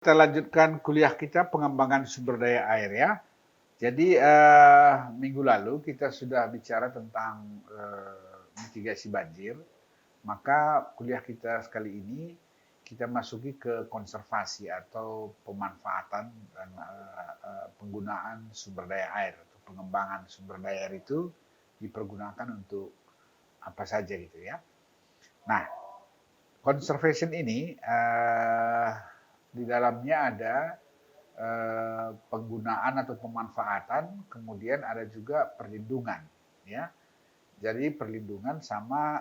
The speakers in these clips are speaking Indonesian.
Kita lanjutkan kuliah kita pengembangan sumber daya air ya. Jadi minggu lalu kita sudah bicara tentang mitigasi banjir. Maka kuliah kita sekali ini kita masuki ke konservasi atau pemanfaatan dan penggunaan sumber daya air atau pengembangan sumber daya air itu dipergunakan untuk apa saja gitu ya. Nah, conservation ini di dalamnya ada penggunaan atau pemanfaatan, kemudian ada juga perlindungan, ya. Jadi perlindungan sama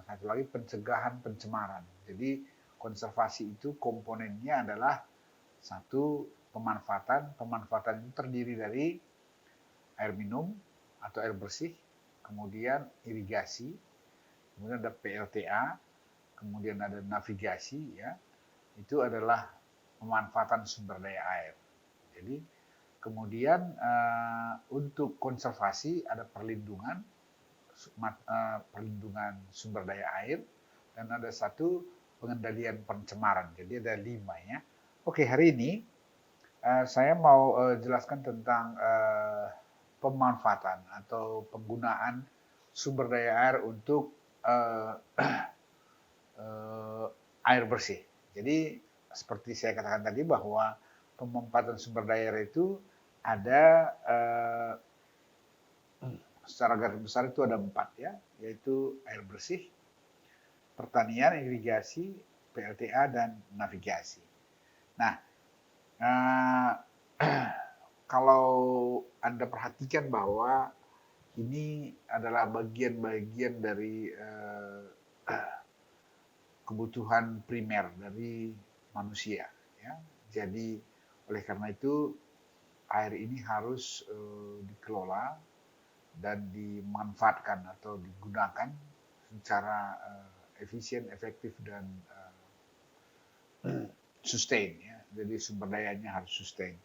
satu lagi pencegahan pencemaran. Jadi konservasi itu komponennya adalah satu pemanfaatan. Pemanfaatan itu terdiri dari air minum atau air bersih, kemudian irigasi, kemudian ada PLTA, kemudian ada navigasi, ya. Itu adalah pemanfaatan sumber daya air. Jadi kemudian untuk konservasi ada perlindungan sumber daya air dan ada satu pengendalian pencemaran. Jadi ada 5 ya. Oke, hari ini saya mau jelaskan tentang pemanfaatan atau penggunaan sumber daya air untuk air bersih. Jadi seperti saya katakan tadi bahwa pemanfaatan sumber daya air itu ada secara garis besar itu ada 4 ya, yaitu air bersih, pertanian, irigasi, PLTA, dan navigasi. Nah, kalau Anda perhatikan bahwa ini adalah bagian-bagian dari kebutuhan primer dari manusia. Ya. Jadi oleh karena itu air ini harus dikelola dan dimanfaatkan atau digunakan secara efisien, efektif, dan sustain. Ya. Jadi sumber dayanya harus sustain.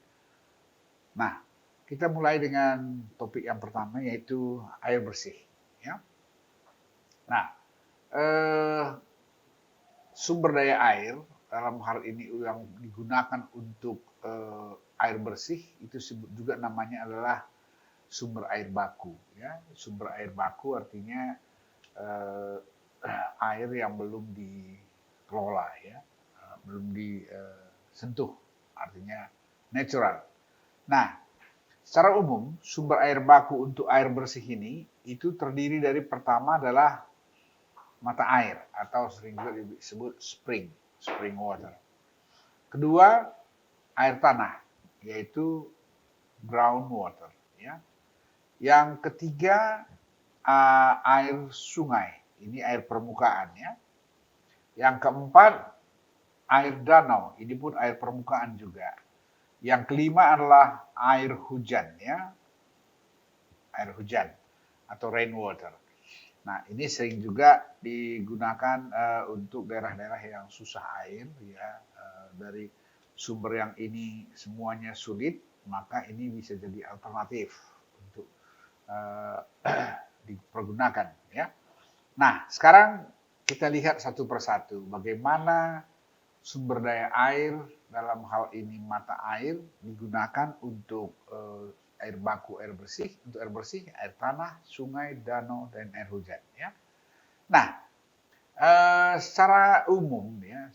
Nah, kita mulai dengan topik yang pertama yaitu air bersih. Ya. Nah, sumber daya air dalam hal ini yang digunakan untuk air bersih itu juga namanya adalah sumber air baku. Ya. Sumber air baku artinya air yang belum dikelola, ya, belum disentuh, artinya natural. Nah, secara umum sumber air baku untuk air bersih ini itu terdiri dari pertama adalah mata air atau sering juga disebut spring water. Kedua, air tanah, yaitu groundwater. Ya. Yang ketiga, air sungai, ini air permukaan. Ya. Yang keempat, air danau, ini pun air permukaan juga. Yang kelima adalah air hujan, ya, air hujan atau rainwater. Nah, ini sering juga digunakan untuk daerah-daerah yang susah air, ya, dari sumber yang ini semuanya sulit, maka ini bisa jadi alternatif untuk dipergunakan, ya. Nah, sekarang kita lihat satu persatu bagaimana sumber daya air dalam hal ini mata air digunakan untuk air baku, air bersih, untuk air bersih, air tanah, sungai, danau, dan air hujan. Ya. Nah, secara umum, ya,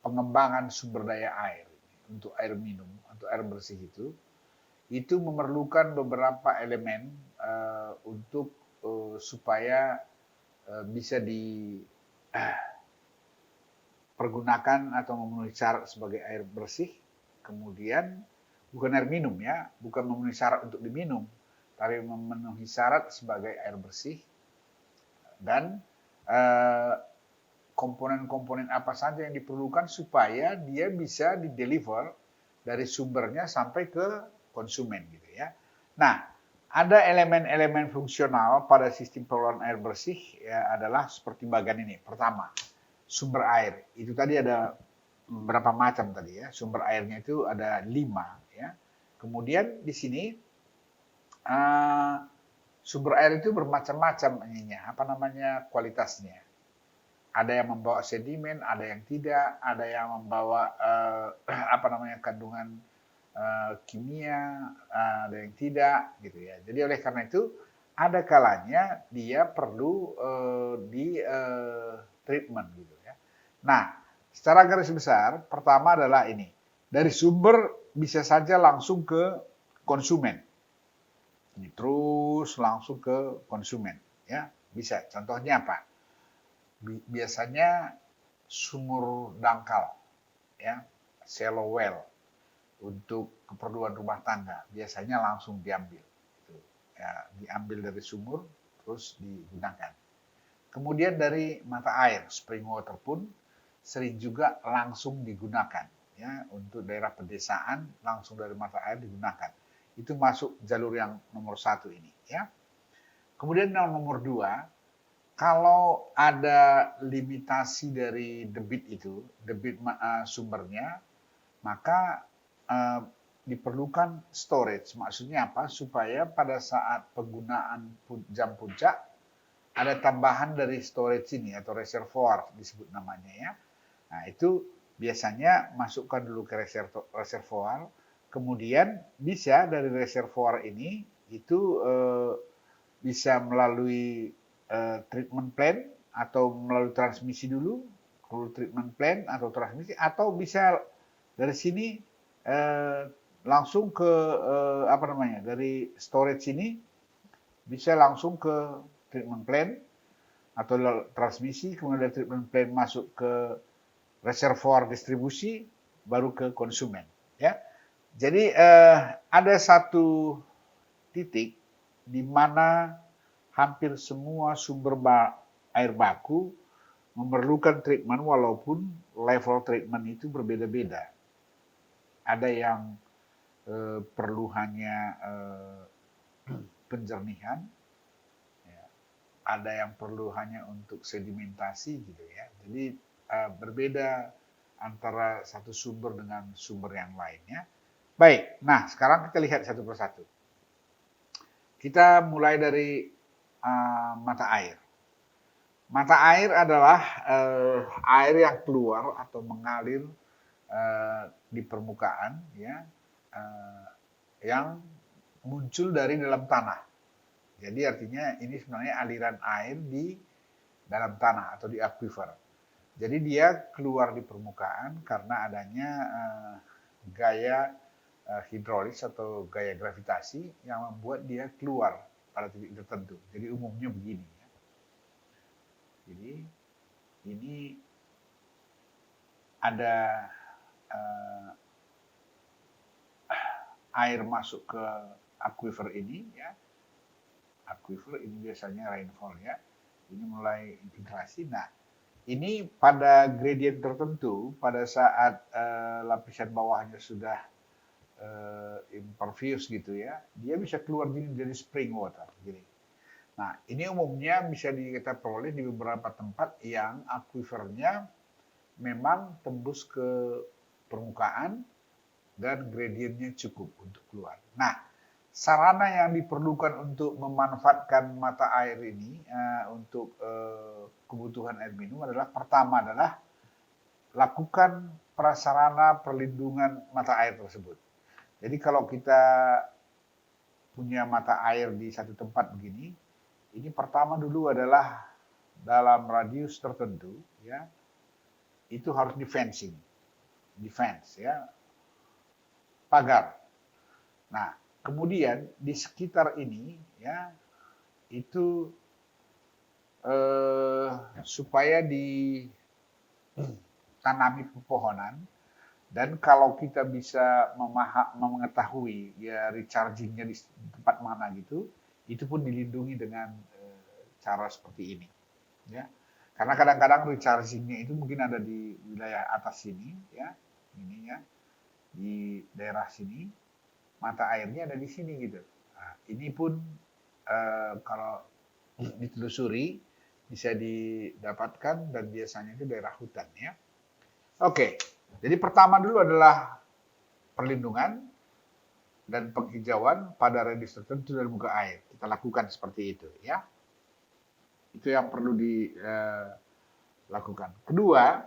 pengembangan sumber daya air untuk air minum atau air bersih itu memerlukan beberapa elemen untuk supaya bisa dipergunakan atau memenuhi syarat sebagai air bersih. Kemudian bukan air minum, ya, bukan memenuhi syarat untuk diminum, tapi memenuhi syarat sebagai air bersih. Dan komponen-komponen apa saja yang diperlukan supaya dia bisa dideliver dari sumbernya sampai ke konsumen gitu ya. Nah, ada elemen-elemen fungsional pada sistem pengelolaan air bersih ya adalah seperti bagian ini. Pertama, sumber air. Itu tadi ada berapa macam tadi ya. Sumber airnya itu ada 5 ya. Kemudian di sini sumber air itu bermacam-macam ininya, kualitasnya. Ada yang membawa sedimen, ada yang tidak, ada yang membawa kandungan kimia, ada yang tidak, gitu ya. Jadi oleh karena itu ada kalanya dia perlu di treatment, gitu ya. Nah, secara garis besar, pertama adalah ini, dari sumber bisa saja langsung ke konsumen, terus langsung ke konsumen, ya bisa. Contohnya apa? Biasanya sumur dangkal, ya, shallow well untuk keperluan rumah tangga biasanya langsung diambil, ya, diambil dari sumur terus digunakan. Kemudian dari mata air, spring water pun sering juga langsung digunakan, ya, untuk daerah pedesaan langsung dari mata air digunakan. Itu masuk jalur yang nomor 1 ini, ya. Kemudian yang nomor 2, kalau ada limitasi dari debit itu, debit sumbernya, maka diperlukan storage. Maksudnya apa? Supaya pada saat penggunaan jam puncak ada tambahan dari storage ini atau reservoir disebut namanya, ya. Nah, itu biasanya masukkan dulu ke reservoir, kemudian bisa dari reservoir ini itu bisa melalui treatment plant atau melalui transmisi dulu, treatment plant atau transmisi, atau bisa dari sini langsung ke dari storage ini bisa langsung ke treatment plant atau transmisi, kemudian dari treatment plant masuk ke reservoir distribusi, baru ke konsumen, ya. Jadi ada satu titik di mana hampir semua sumber air baku memerlukan treatment walaupun level treatment itu berbeda-beda. Ada yang perlu hanya penjernihan, ya. Ada yang perlu hanya untuk sedimentasi, gitu ya. Jadi berbeda antara satu sumber dengan sumber yang lainnya. Baik, nah sekarang kita lihat satu persatu. Kita mulai dari mata air. Mata air adalah air yang keluar atau mengalir di permukaan, ya, yang muncul dari dalam tanah. Jadi artinya ini sebenarnya aliran air di dalam tanah atau di aquifer. Jadi dia keluar di permukaan karena adanya gaya hidrolis atau gaya gravitasi yang membuat dia keluar pada titik tertentu. Jadi umumnya begini, ya. Jadi ini ada air masuk ke aquifer ini, ya. Aquifer ini biasanya rainfall, ya. Ini mulai infiltrasi. Nah, ini pada gradient tertentu, pada saat lapisan bawahnya sudah impervious, gitu ya, dia bisa keluar jadi spring water, gini. Nah, ini umumnya bisa kita peroleh di beberapa tempat yang aquifernya memang tembus ke permukaan dan gradientnya cukup untuk keluar. Nah, sarana yang diperlukan untuk memanfaatkan mata air ini untuk kebutuhan air minum adalah, pertama adalah lakukan prasarana perlindungan mata air tersebut. Jadi kalau kita punya mata air di satu tempat begini, ini pertama dulu adalah dalam radius tertentu, ya, itu harus defense, ya, pagar. Nah, kemudian di sekitar ini, ya, itu supaya ditanami pepohonan, dan kalau kita bisa mengetahui, ya, rechargingnya di tempat mana gitu, itu pun dilindungi dengan cara seperti ini, ya. Karena kadang-kadang rechargingnya itu mungkin ada di wilayah atas sini, ya, ini, ya, di daerah sini, mata airnya ada di sini, gitu. Nah, ini pun kalau ditelusuri bisa didapatkan, dan biasanya itu daerah hutan, ya. Oke, jadi pertama dulu adalah perlindungan dan penghijauan pada radius tertentu dari muka air. Kita lakukan seperti itu, ya. Itu yang perlu lakukan. Kedua,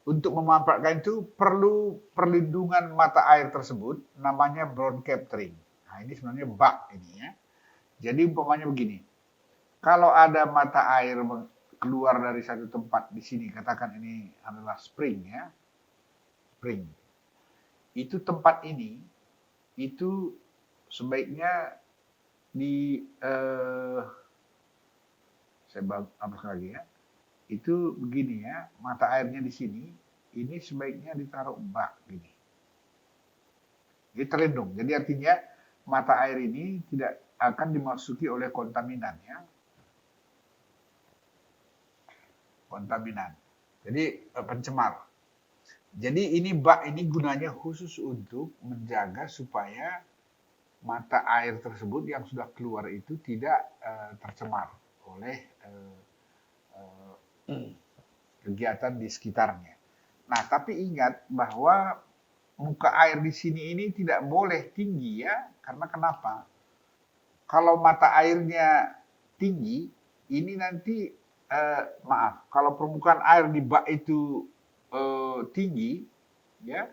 untuk memanfaatkan itu perlu perlindungan mata air tersebut, namanya brown capturing. Nah, ini sebenarnya bug ini ya. Jadi umpamanya begini, kalau ada mata air keluar dari satu tempat di sini, katakan ini adalah spring ya, spring. Itu tempat ini, itu sebaiknya di saya hapus lagi ya. Itu begini ya, mata airnya di sini, ini sebaiknya ditaruh bak gini. Jadi terlindung. Jadi artinya mata air ini tidak akan dimasuki oleh kontaminan ya. Kontaminan. Jadi pencemar. Jadi ini bak ini gunanya khusus untuk menjaga supaya mata air tersebut yang sudah keluar itu tidak tercemar oleh kegiatan di sekitarnya. Nah, tapi ingat bahwa muka air di sini ini tidak boleh tinggi ya, karena kenapa? Kalau mata airnya tinggi, ini nanti kalau permukaan air di bak itu tinggi, ya,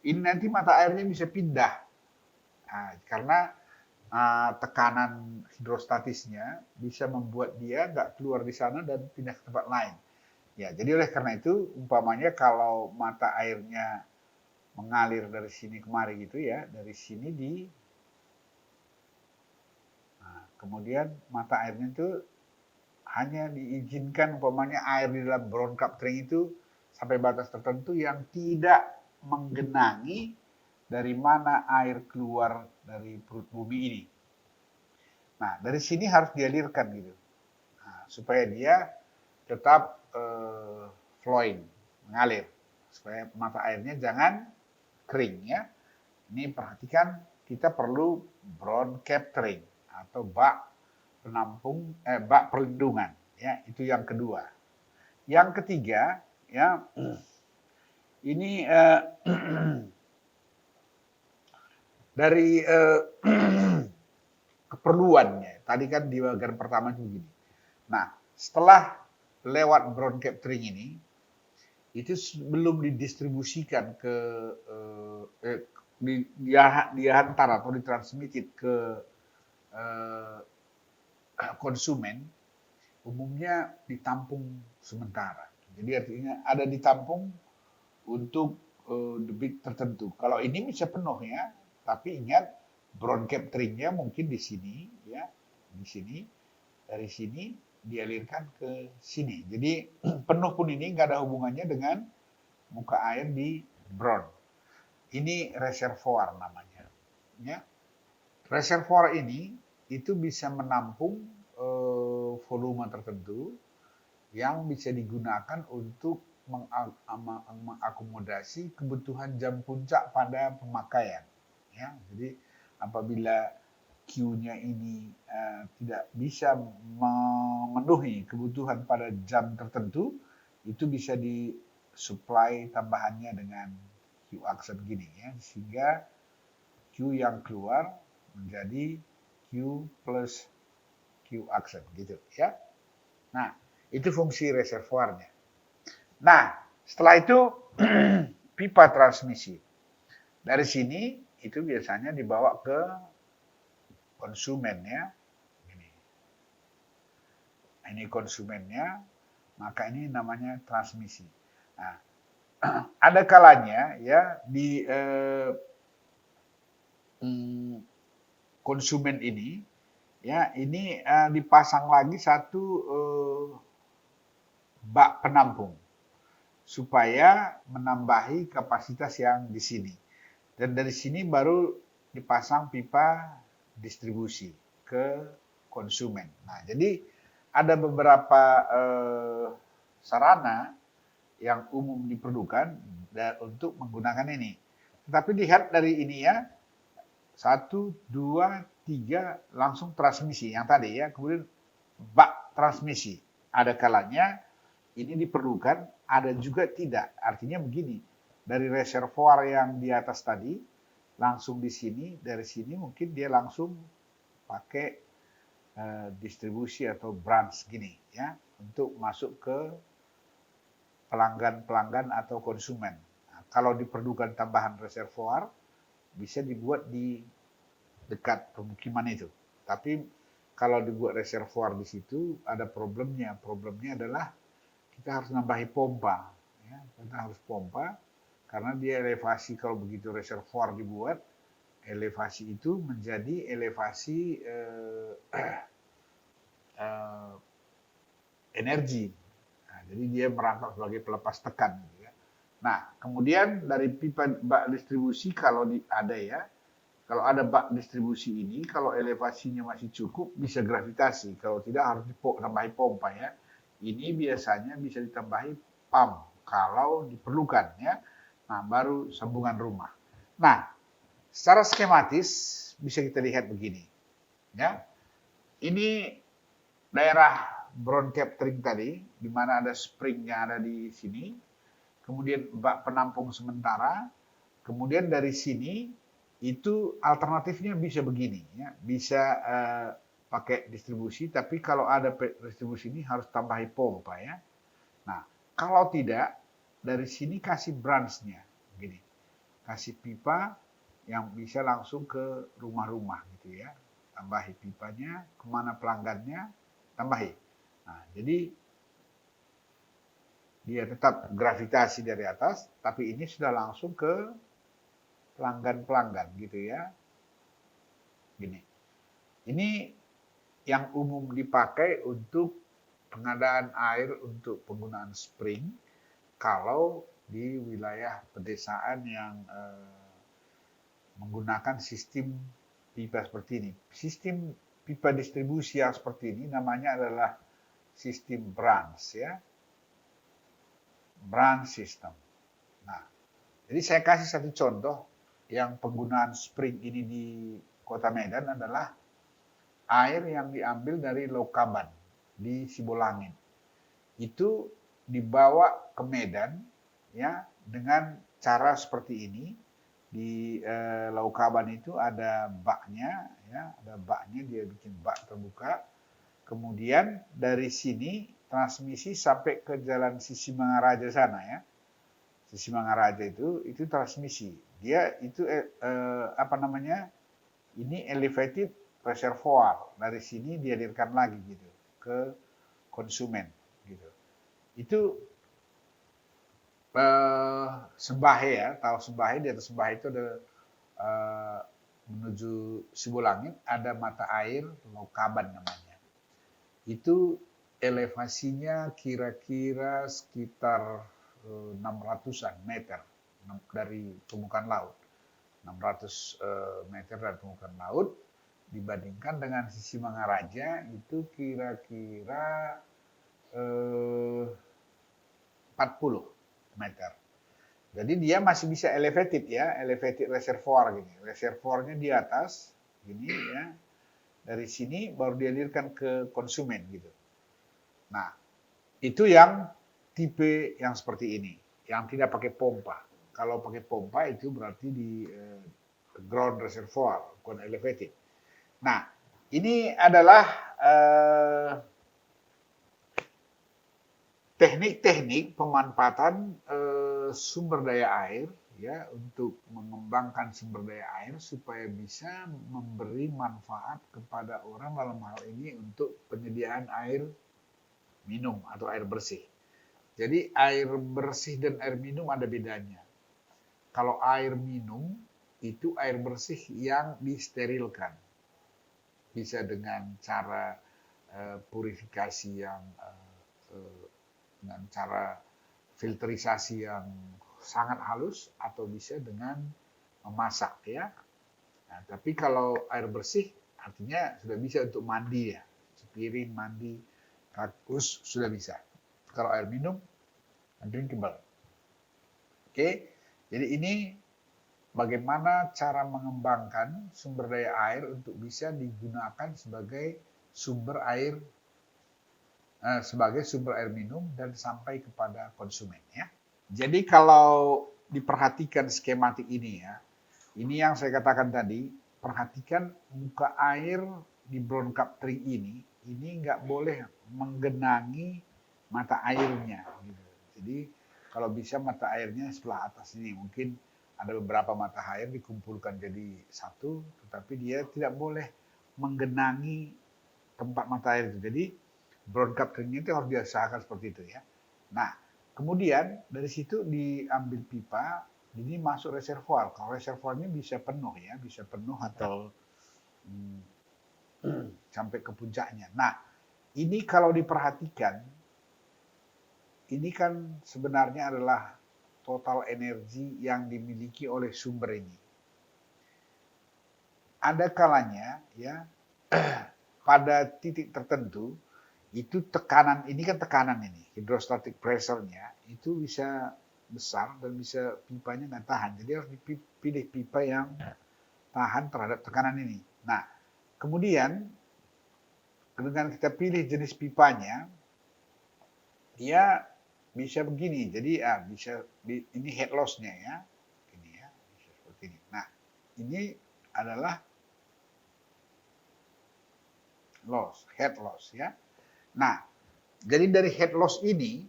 ini nanti mata airnya bisa pindah, nah, karena tekanan hidrostatisnya bisa membuat dia nggak keluar di sana dan pindah ke tempat lain. Ya, jadi oleh karena itu umpamanya kalau mata airnya mengalir dari sini kemari gitu ya, dari sini kemudian mata airnya itu hanya diizinkan umpamanya air di dalam brown capturing itu sampai batas tertentu yang tidak menggenangi dari mana air keluar dari perut bumi ini. Nah, dari sini harus dialirkan gitu, supaya dia tetap flowing, mengalir, supaya mata airnya jangan kering ya. Ini perhatikan, kita perlu brown capturing atau bak penampung bak perlindungan ya, itu yang kedua. Yang ketiga ya, ini dari keperluannya. Tadi kan di bagian pertama itu begini. Nah, setelah lewat brown capturing ini, itu belum didistribusikan ke diantar atau ditransmitted ke konsumen, umumnya ditampung sementara. Jadi artinya ada ditampung untuk debit tertentu. Kalau ini bisa penuh ya, tapi ingat brown capturing-nya mungkin di sini ya, di sini, dari sini dialirkan ke sini. Jadi penuh pun ini nggak ada hubungannya dengan muka air di brown. Ini reservoir namanya. Ya. Reservoir ini itu bisa menampung volume tertentu yang bisa digunakan untuk mengakomodasi kebutuhan jam puncak pada pemakaian. Ya, jadi apabila Q-nya ini tidak bisa memenuhi kebutuhan pada jam tertentu, itu bisa disuplai tambahannya dengan Q accent gini ya, sehingga Q yang keluar menjadi Q plus Q accent gitu ya. Nah, itu fungsi reservoirnya. Nah, setelah itu pipa transmisi. Dari sini itu biasanya dibawa ke konsumennya. Ini konsumennya, maka ini namanya transmisi. Nah, ada kalanya ya di konsumen ini ya ini dipasang lagi satu bak penampung supaya menambahi kapasitas yang di sini. Dan dari sini baru dipasang pipa distribusi ke konsumen. Nah, jadi ada beberapa sarana yang umum diperlukan untuk menggunakan ini. Tetapi lihat dari ini ya, 1, 2, 3 langsung transmisi yang tadi ya, kemudian bak transmisi. Ada kalanya ini diperlukan, ada juga tidak. Artinya begini, dari reservoir yang di atas tadi, langsung di sini, dari sini mungkin dia langsung pakai distribusi atau branch gini ya, untuk masuk ke pelanggan-pelanggan atau konsumen. Nah, kalau diperlukan tambahan reservoir, bisa dibuat di dekat pemukiman itu. Tapi kalau dibuat reservoir di situ ada problemnya. Problemnya adalah kita harus nambahi pompa. Ya, kita harus pompa karena dia elevasi kalau begitu reservoir dibuat, elevasi itu menjadi elevasi energi. Nah, jadi dia merangkap sebagai pelepas tekan. Ya. Nah, kemudian dari pipa bak distribusi kalau ada ya, kalau ada bak distribusi ini, kalau elevasinya masih cukup bisa gravitasi. Kalau tidak harus ditambahi pompa ya. Ini biasanya bisa ditambahi pump kalau diperlukan ya. Nah, baru sambungan rumah. Nah, secara skematis bisa kita lihat begini. Ya. Ini daerah brown capturing tadi, di mana ada spring yang ada di sini. Kemudian bak penampung sementara. Kemudian dari sini itu alternatifnya bisa begini ya, bisa pakai distribusi, tapi kalau ada distribusi ini harus tambahi pompa ya. Nah, kalau tidak dari sini kasih branch-nya gini. Kasih pipa yang bisa langsung ke rumah-rumah gitu ya. Tambahi pipanya, kemana pelanggannya, tambahi. Nah, jadi dia tetap gravitasi dari atas, tapi ini sudah langsung ke pelanggan-pelanggan gitu ya. Gini. Ini yang umum dipakai untuk pengadaan air untuk penggunaan spring kalau di wilayah pedesaan yang menggunakan sistem pipa seperti ini. Sistem pipa distribusi yang seperti ini namanya adalah sistem branch ya. Branch system. Nah, jadi saya kasih satu contoh yang penggunaan spring ini di Kota Medan adalah air yang diambil dari Lokaban di Sibolangit. Itu dibawa ke Medan ya dengan cara seperti ini. Di Laukaban itu ada baknya ya, ada baknya, dia bikin bak terbuka. Kemudian dari sini transmisi sampai ke Jalan Sisimangaraja sana ya. Sisimangaraja itu transmisi. Dia itu apa namanya? Ini elevated reservoir. Dari sini dialirkan lagi gitu ke konsumen gitu. Itu Sembahe ya, tahu Sembahe, di atas Sembahe itu ada menuju Sibolangit ada mata air Lokaban namanya. Itu elevasinya kira-kira sekitar 600-an meter dari permukaan laut. 600 meter dari permukaan laut dibandingkan dengan Sisimangaraja itu kira-kira 40 meter. Jadi dia masih bisa elevated ya, elevated reservoir gini. Reservoirnya di atas gini ya. Dari sini baru dialirkan ke konsumen gitu. Nah, itu yang tipe yang seperti ini, yang tidak pakai pompa. Kalau pakai pompa itu berarti di ground reservoir, bukan elevated. Nah, ini adalah teknik-teknik pemanfaatan sumber daya air ya untuk mengembangkan sumber daya air supaya bisa memberi manfaat kepada orang, dalam hal ini untuk penyediaan air minum atau air bersih. Jadi air bersih dan air minum ada bedanya. Kalau air minum itu air bersih yang disterilkan. Bisa dengan cara purifikasi yang dengan cara filterisasi yang sangat halus atau bisa dengan memasak ya. Nah, tapi kalau air bersih artinya sudah bisa untuk mandi ya. Sepiring mandi, kakus sudah bisa. Kalau air minum drinkable. Oke. Jadi ini bagaimana cara mengembangkan sumber daya air untuk bisa digunakan sebagai sumber air minum dan sampai kepada konsumen ya. Jadi kalau diperhatikan skematik ini ya, ini yang saya katakan tadi, perhatikan muka air di brown capturing ini nggak boleh menggenangi mata airnya. Gitu. Jadi kalau bisa mata airnya sebelah atas ini. Mungkin ada beberapa mata air dikumpulkan jadi satu, tetapi dia tidak boleh menggenangi tempat mata air itu. Jadi brown coupling itu harus diusahakan seperti itu ya. Nah, kemudian dari situ diambil pipa, ini masuk reservoir. Kalau reservoirnya bisa penuh ya, bisa penuh atau sampai ke puncaknya. Nah, ini kalau diperhatikan, ini kan sebenarnya adalah total energi yang dimiliki oleh sumber ini. Ada kalanya ya pada titik tertentu itu tekanan ini kan tekanan ini hidrostatic pressure-nya itu bisa besar dan bisa pipanya nggak tahan. Jadi harus dipilih pipa yang tahan terhadap tekanan ini. Nah, kemudian dengan kita pilih jenis pipanya, dia bisa begini. Jadi bisa ini head loss-nya ya. Ini ya, bisa seperti ini. Nah, ini adalah loss, head loss ya. Nah, jadi dari head loss ini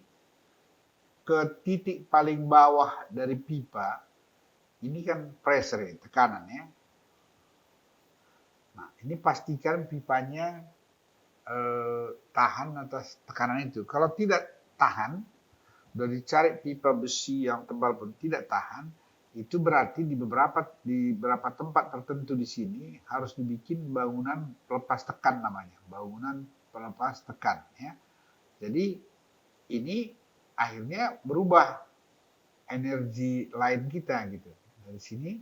ke titik paling bawah dari pipa, ini kan pressure ya, tekanan ya. Nah, ini pastikan pipanya tahan atas tekanan itu. Kalau tidak tahan, udah dicari pipa besi yang tebal pun tidak tahan, itu berarti di beberapa tempat tertentu di sini harus dibikin bangunan pelepas tekan namanya, bangunan pelepas tekan ya. Jadi ini akhirnya berubah energi lain kita gitu. Dari sini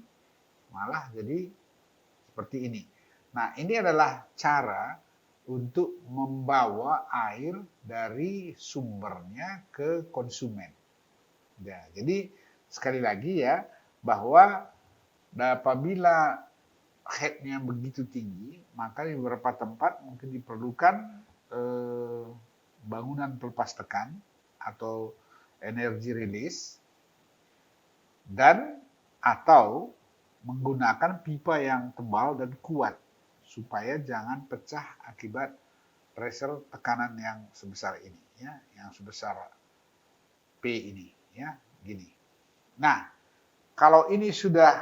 malah jadi seperti ini. Nah, ini adalah cara untuk membawa air dari sumbernya ke konsumen. Ya, jadi sekali lagi ya, bahwa apabila headnya begitu tinggi, maka di beberapa tempat mungkin diperlukan bangunan pelepas tekan atau energi rilis dan atau menggunakan pipa yang tebal dan kuat supaya jangan pecah akibat pressure tekanan yang sebesar ini ya, yang sebesar P ini ya, gini. Nah, kalau ini sudah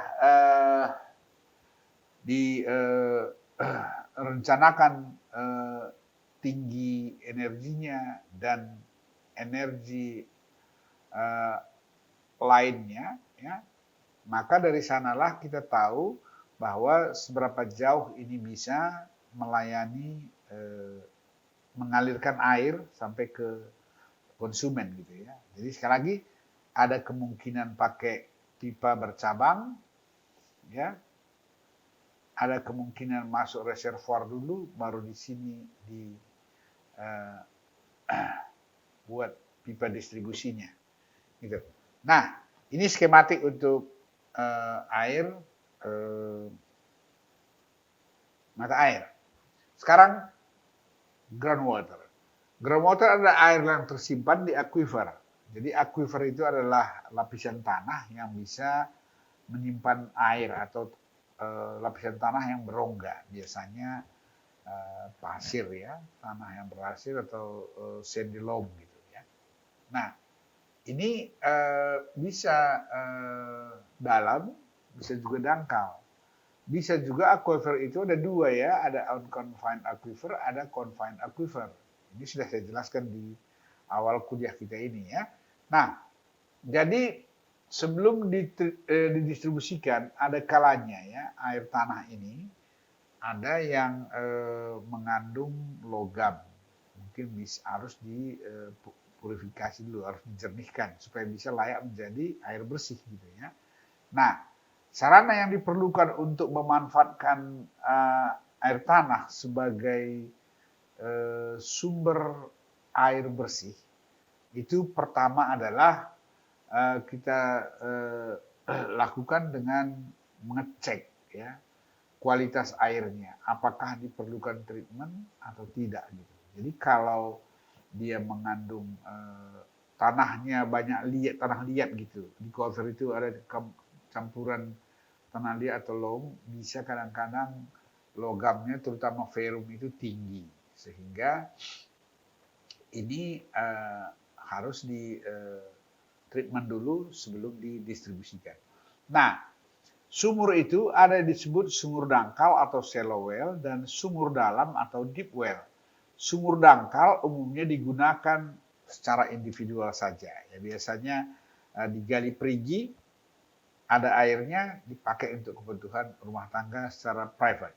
direncanakan tinggi energinya dan energi lainnya ya, maka dari sanalah kita tahu bahwa seberapa jauh ini bisa melayani mengalirkan air sampai ke konsumen gitu ya. Jadi sekali lagi ada kemungkinan pakai pipa bercabang ya. Ada kemungkinan masuk reservoir dulu baru di sini buat pipa distribusinya gitu. Nah, ini skematik untuk air mata air. Sekarang groundwater. Groundwater adalah air yang tersimpan di aquifer. Jadi aquifer itu adalah lapisan tanah yang bisa menyimpan air atau lapisan tanah yang berongga. Biasanya pasir ya, tanah yang berpasir atau sandy loam gitu ya. Nah, ini bisa dalam, bisa juga dangkal. Bisa juga aquifer itu ada dua ya, ada unconfined aquifer, ada confined aquifer. Ini sudah saya jelaskan di awal kuliah kita ini ya. Nah, jadi sebelum didistribusikan ada kalanya ya air tanah ini ada yang mengandung logam. Mungkin harus dipurifikasi dulu, harus dijernihkan supaya bisa layak menjadi air bersih gitu ya. Nah, sarana yang diperlukan untuk memanfaatkan air tanah sebagai sumber air bersih itu pertama adalah kita lakukan dengan mengecek ya kualitas airnya, apakah diperlukan treatment atau tidak gitu. Jadi kalau dia mengandung tanahnya banyak tanah liat gitu, di quarter itu ada campuran tanah liat atau loam, bisa kadang-kadang logamnya terutama ferrum itu tinggi sehingga ini harus treatment dulu sebelum didistribusikan. Nah, sumur itu ada yang disebut sumur dangkal atau shallow well dan sumur dalam atau deep well. Sumur dangkal umumnya digunakan secara individual saja. Ya, biasanya digali perigi, ada airnya dipakai untuk kebutuhan rumah tangga secara private.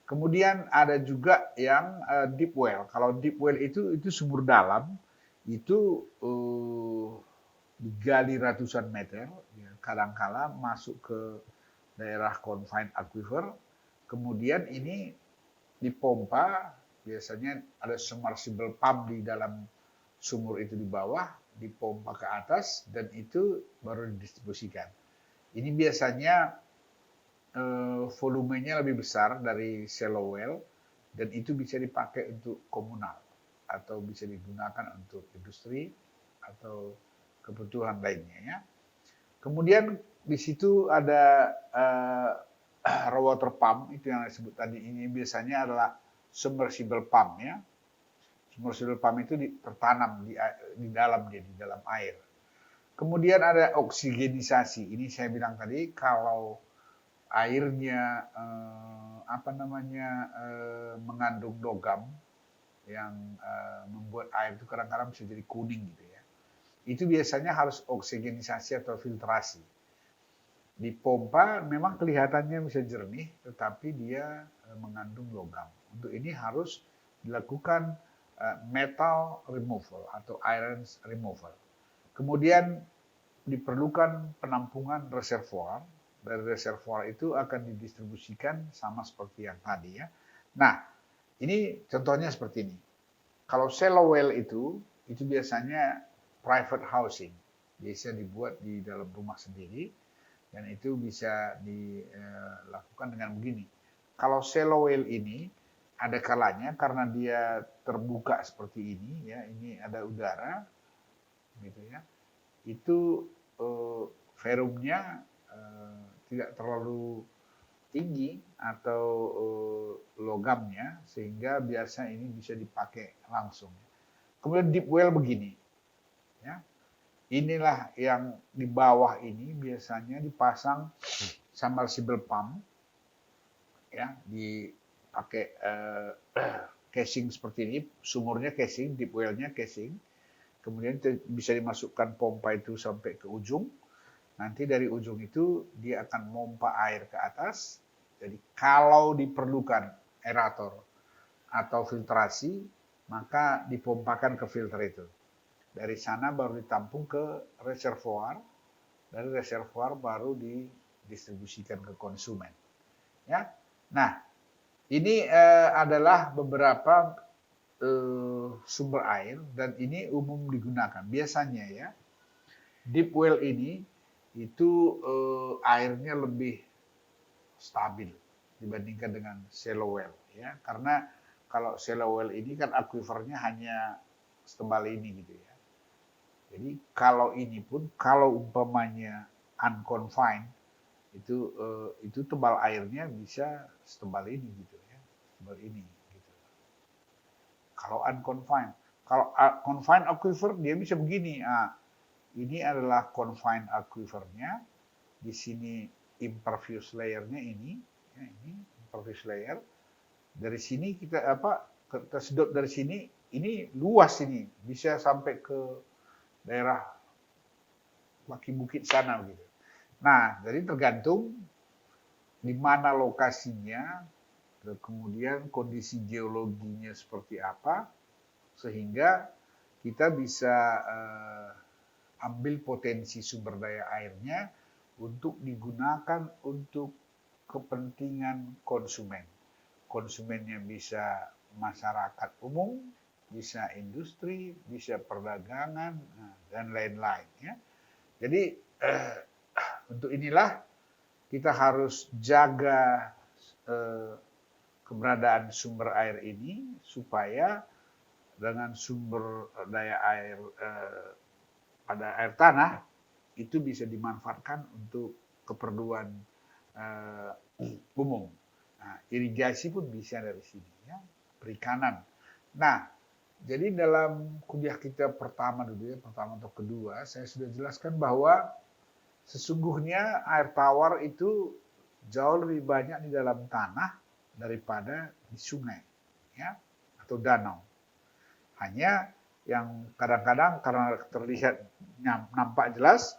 Kemudian ada juga yang deep well. Kalau deep well itu sumur dalam, itu digali ratusan meter, ya, kadangkala masuk ke daerah confined aquifer. Kemudian ini dipompa, biasanya ada submersible pump di dalam sumur itu di bawah, dipompa ke atas, dan itu baru didistribusikan. Ini biasanya volumenya lebih besar dari shallow well, dan itu bisa dipakai untuk komunal, atau bisa digunakan untuk industri, atau kebutuhan lainnya. Ya. Kemudian di situ ada raw water pump, itu yang disebut tadi, ini biasanya adalah submersible pump. Ya. Submersible pump itu tertanam di dalam air. Kemudian ada oksigenisasi. Ini saya bilang tadi, kalau airnya mengandung logam yang membuat air itu kadang-kadang bisa jadi kuning gitu ya. Itu biasanya harus oksigenisasi atau filtrasi. Dipompa memang kelihatannya bisa jernih, tetapi dia mengandung logam. Untuk ini harus dilakukan metal removal atau iron removal. Kemudian diperlukan penampungan reservoir. Dari reservoir itu akan didistribusikan sama seperti yang tadi ya. Nah, ini contohnya seperti ini. Kalau shallow well itu biasanya private housing. Biasa dibuat di dalam rumah sendiri, dan itu bisa dilakukan dengan begini. Kalau shallow well ini ada kalanya karena dia terbuka seperti ini ya, ini ada udara gitu ya. Itu ferumnya tidak terlalu tinggi atau logamnya, sehingga biasa ini bisa dipakai langsung. Kemudian deep well begini, ya. Inilah yang di bawah ini biasanya dipasang submersible pump, ya, dipakai casing seperti ini, sumurnya casing, deep well-nya casing. Kemudian bisa dimasukkan pompa itu sampai ke ujung. Nanti dari ujung itu dia akan mompa air ke atas. Jadi kalau diperlukan aerator atau filtrasi, maka dipompakan ke filter itu. Dari sana baru ditampung ke reservoir. Dari reservoir baru didistribusikan ke konsumen. Ya. Nah, ini adalah beberapa sumber air, dan ini umum digunakan. Biasanya ya, deep well ini itu airnya lebih stabil dibandingkan dengan shallow well ya, karena kalau shallow well ini kan aquifernya hanya setebal ini gitu ya. Jadi kalau ini pun, kalau umpamanya unconfined, itu tebal airnya bisa setebal ini gitu ya, setebal ini. Kalau unconfined, kalau confined aquifer dia bisa begini. Nah, ini adalah confined aquifernya. Di sini impervious layernya ini, ya, ini impervious layer. Dari sini kita sedot dari sini, ini luas ini, bisa sampai ke daerah kaki bukit sana gitu. Nah, jadi tergantung di mana lokasinya, kemudian kondisi geologinya seperti apa, sehingga kita bisa ambil potensi sumber daya airnya untuk digunakan untuk kepentingan konsumen. Konsumennya bisa masyarakat umum, bisa industri, bisa perdagangan, dan lain-lain. Ya. Jadi untuk inilah kita harus jaga keberadaan sumber air ini, supaya dengan sumber daya air pada air tanah itu bisa dimanfaatkan untuk keperluan umum. Nah, irigasi pun bisa dari sini, ya, perikanan. Nah, Jadi dalam kuliah kita pertama dulu ya, pertama atau kedua, saya sudah jelaskan bahwa sesungguhnya air tawar itu jauh lebih banyak di dalam tanah daripada di sungai, ya, atau danau. Hanya yang kadang-kadang karena terlihat nampak jelas,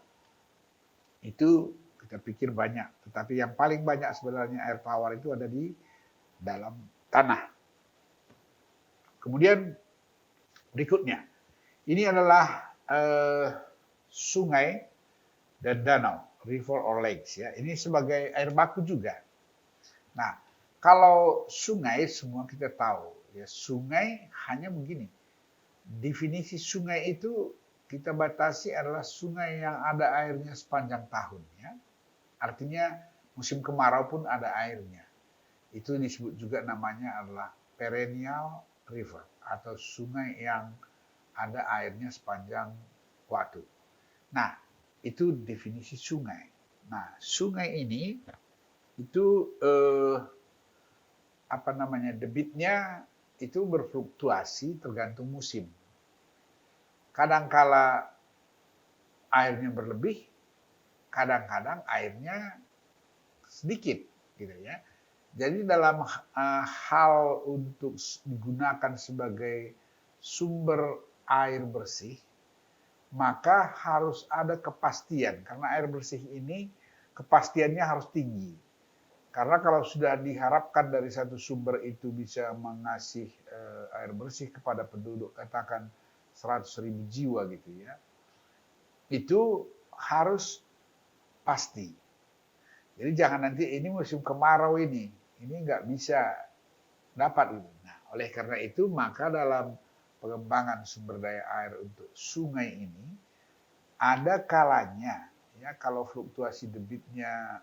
itu kita pikir banyak. Tetapi yang paling banyak sebenarnya air tawar itu ada di dalam tanah. Kemudian berikutnya, ini adalah sungai dan danau, river or lakes ya. Ini sebagai air baku juga. Nah, kalau sungai semua kita tahu ya, sungai hanya begini. Definisi sungai itu kita batasi adalah sungai yang ada airnya sepanjang tahun ya. Artinya musim kemarau pun ada airnya. Itu disebut juga namanya adalah perennial river atau sungai yang ada airnya sepanjang waktu. Nah, itu definisi sungai. Nah, sungai ini itu debitnya itu berfluktuasi tergantung musim. Kadangkala airnya berlebih, kadang-kadang airnya sedikit, gitu ya. Jadi dalam hal untuk digunakan sebagai sumber air bersih, maka harus ada kepastian. Karena air bersih ini kepastiannya harus tinggi. Karena kalau sudah diharapkan dari satu sumber itu bisa mengasih air bersih kepada penduduk, katakan 100.000 jiwa gitu ya, itu harus pasti. Jadi jangan nanti ini musim kemarau ini nggak bisa dapat itu. Nah, oleh karena itu maka dalam pengembangan sumber daya air untuk sungai ini ada kalanya ya kalau fluktuasi debitnya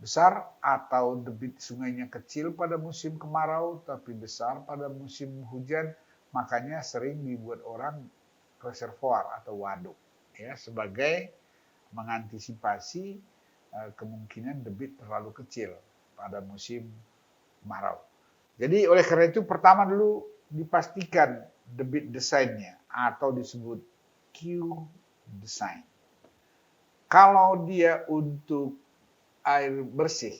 besar atau debit sungainya kecil pada musim kemarau tapi besar pada musim hujan, makanya sering dibuat orang reservoir atau waduk ya sebagai mengantisipasi kemungkinan debit terlalu kecil pada musim kemarau. Jadi oleh karena itu pertama dulu dipastikan debit desainnya atau disebut Q design. Kalau dia untuk air bersih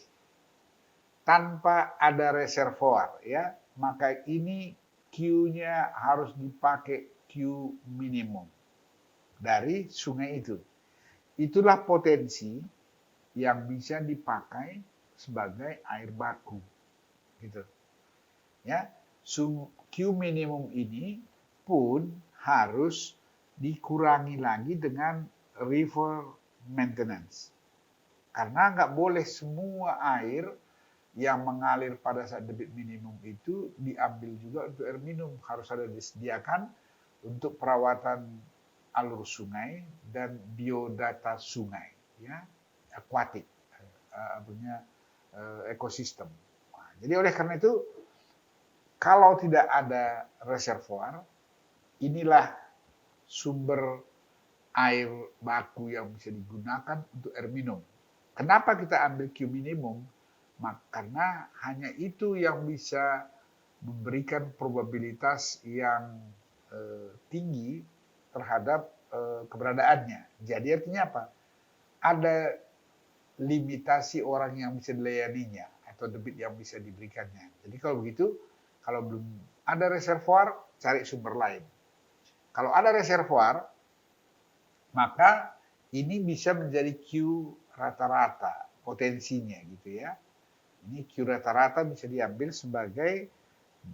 tanpa ada reservoir ya, maka ini Q-nya harus dipakai Q minimum dari sungai itu. Itulah potensi yang bisa dipakai sebagai air baku gitu ya. Q minimum ini pun harus dikurangi lagi dengan river maintenance karena nggak boleh semua air yang mengalir pada saat debit minimum itu diambil juga untuk air minum, harus ada disediakan untuk perawatan alur sungai dan biodata sungai ya, akuatik, ekosistem. Nah, jadi oleh karena itu, kalau tidak ada reservoir, inilah sumber air baku yang bisa digunakan untuk air minum. Kenapa kita ambil Q minimum? Karena hanya itu yang bisa memberikan probabilitas yang tinggi terhadap keberadaannya. Jadi artinya apa? Ada limitasi orang yang bisa dilayaninya atau debit yang bisa diberikannya. Jadi kalau begitu, kalau belum ada reservoir, cari sumber lain. Kalau ada reservoir, maka ini bisa menjadi Q rata-rata potensinya gitu ya. Ini Q rata-rata bisa diambil sebagai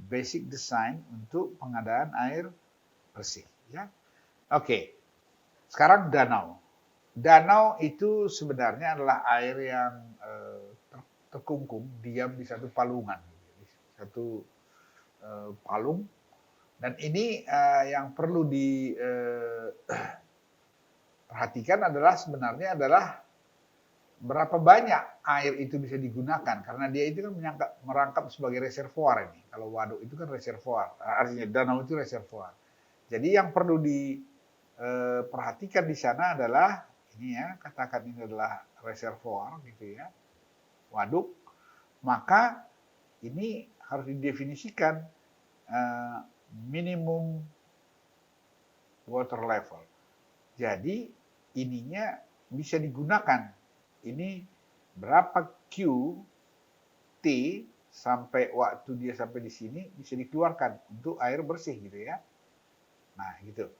basic design untuk pengadaan air bersih ya. Oke. Sekarang danau. Danau itu sebenarnya adalah air yang terkungkung, diam di satu palungan, satu palung. Dan ini yang perlu diperhatikan adalah sebenarnya adalah berapa banyak air itu bisa digunakan. Karena dia itu kan merangkap sebagai reservoir ini. Kalau waduk itu kan reservoir, artinya danau itu reservoir. Jadi yang perlu diperhatikan di sana adalah ini ya, katakan ini adalah reservoir gitu ya, waduk, maka ini harus didefinisikan minimum water level. Jadi ininya bisa digunakan. Ini berapa Q T sampai waktu dia sampai di sini bisa dikeluarkan untuk air bersih gitu ya. Nah gitu.